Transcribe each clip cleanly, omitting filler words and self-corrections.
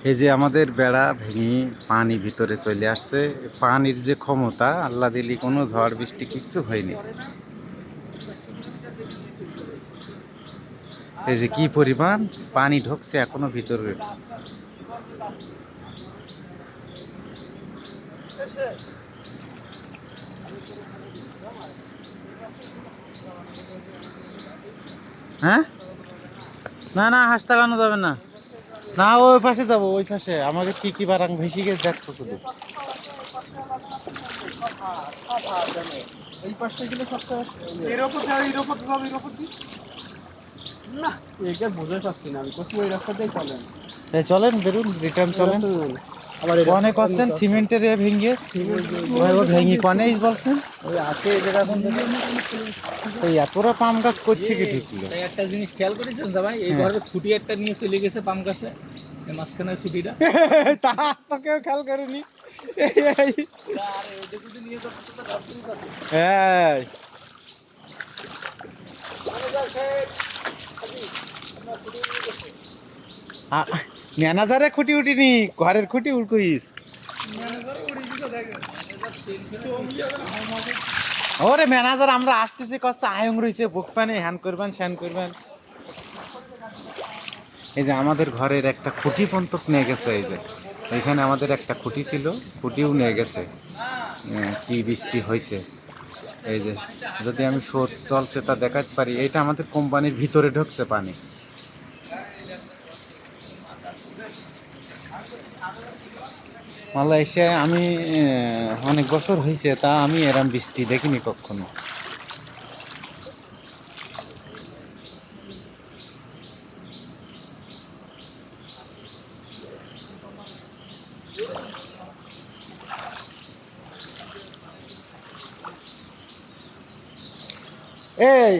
এই যে আমাদের বেড়া ভেঙে পানি ভিতরে চলে আসছে। পানির যে ক্ষমতা, আল্লাহ দিলি কোনো ঝড় বৃষ্টি কিচ্ছু হয়নি। এই যে কি পরিমাণ পানি ঢুকছে এখনো ভিতরে। হ্যাঁ, না না, হাঁস তাড়ানো যাবে না। না, ওই পাশে যাবো, ওই পাশে আমাকে কি কি বারাং ভেসে গেছে দেখো শুধু। এই পাশটা গেলে সবসময় না, এইটা বুঝতে পারছি না আমি। কোথাও ওই রাস্তাতেই চলেন, এই চলেন, বেরুন, রিটার্ন চলেন। আবার কনে করছেন সিমেন্টের এ ভেঙে, ও ভেঙে কনে বলছেন। ওই আছে এই জায়গা কোন থেকে? এই এতটা পাম গাছ কই থেকে ঢুকলো? তাই একটা জিনিস খেয়াল করেছেন ভাই, এই হ্যাঁ। ঘরের খুঁটি একটা নিয়ে চলে গেছে পাম গাছে, এই মাঝখানের খুঁটিটা। তা তো কেউ খেয়াল করেনি। আরে ওইটা যদি নিয়ে যাবো তো ধরতেই পারবে। হ্যাঁ, ম্যানেজারে খুঁটি উঠিনি, ঘরের খুঁটি উড়কুইস। ওরে ম্যানেজার, আমরা আসতেছি কষ্ট আয়ং রয়েছে, বুক পানি হ্যান করবেন স্যান করবেন। এই যে আমাদের ঘরের একটা খুঁটি পর্যন্ত নিয়ে গেছে। এই যে এখানে আমাদের একটা খুঁটি ছিল, খুঁটিও নিয়ে গেছে। কি বৃষ্টি হয়েছে। এই যে যদি আমি স্রোত চলছে তা দেখাতে পারি, এটা আমাদের কোম্পানির ভিতরে ঢুকছে পানি। মালয়েশিয়ায় আমি অনেক বছর হয়েছে, তা আমি এরম বৃষ্টি দেখিনি কখনো। এই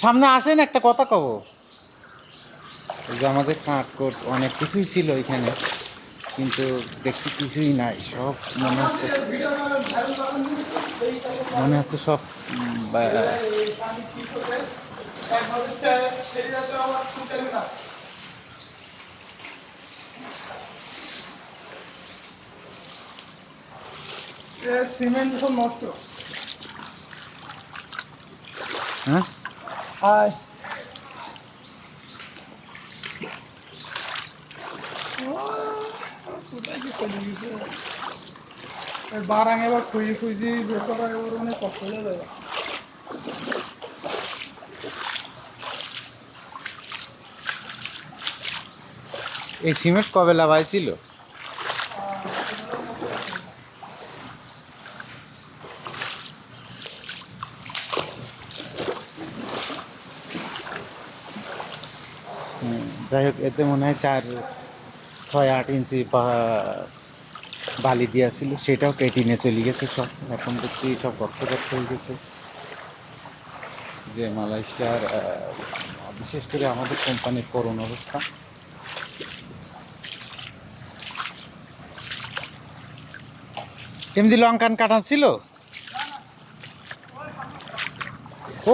সামনে আসেন, একটা কথা কব। এই যে আমাদের কাঠকোট অনেক কিছুই ছিল এখানে, কিন্তু দেখছি কিছুই নাই, সব মনে হচ্ছে সব সিমেন্ট সব নষ্ট। হ্যাঁ। হাই, কোথায় কি চলে গেছে? বারাং এবার খুঁজি খুঁজি বেসরা এবার অনেক কষ্ট হয়ে যাবে। এই সিমেন্ট কবে লাগাইছিল? যাই হোক, এতে মনে হয় 4-6-8 ইঞ্চি বালি দেওয়া ছিল, সেটাও কেটে নিয়ে চলে গেছে সব। এখন দেখছি সব গর্ত হয়ে গেছে। যে মালয়েশিয়ার বিশেষ করে আমাদের কোম্পানির করুণ অবস্থা। এমনি লঙ্কান কাটা ছিল,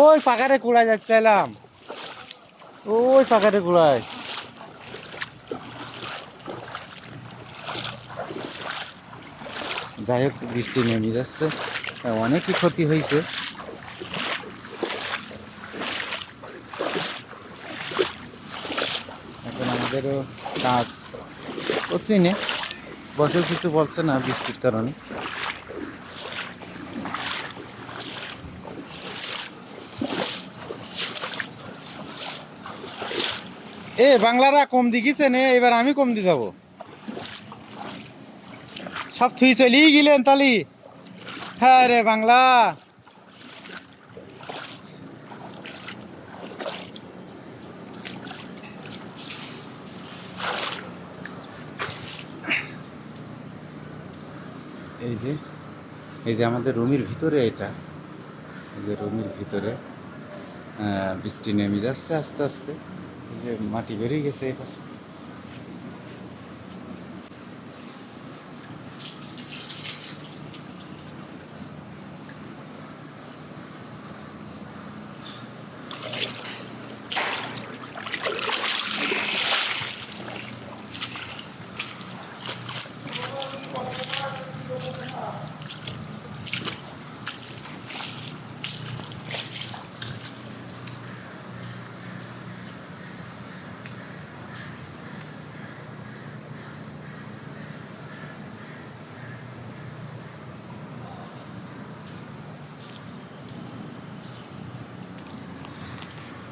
ওই পাকারে কুড়ায় যাচ্ছিলাম, ওই পাকারে কুড়ায়। যাই হোক, বৃষ্টি নেমে যাচ্ছে, অনেকই ক্ষতি হয়েছে। এখন আমাদেরও কাজ করছি নে, বসেও কিছু বলছে না বৃষ্টির কারণে। বাংলারা কম দিয়েছে নে, এবার আমি কম দিয়ে যাবো। সব থুই চলেই গেলেন তালি। হ্যাঁ রে বাংলা। এই যে এই যে আমাদের রুমের ভিতরে, এটা এই যে রুমের ভিতরে বৃষ্টি নেমে যাচ্ছে আস্তে আস্তে। এই যে মাটি বেরিয়ে গেছে এই পাশে।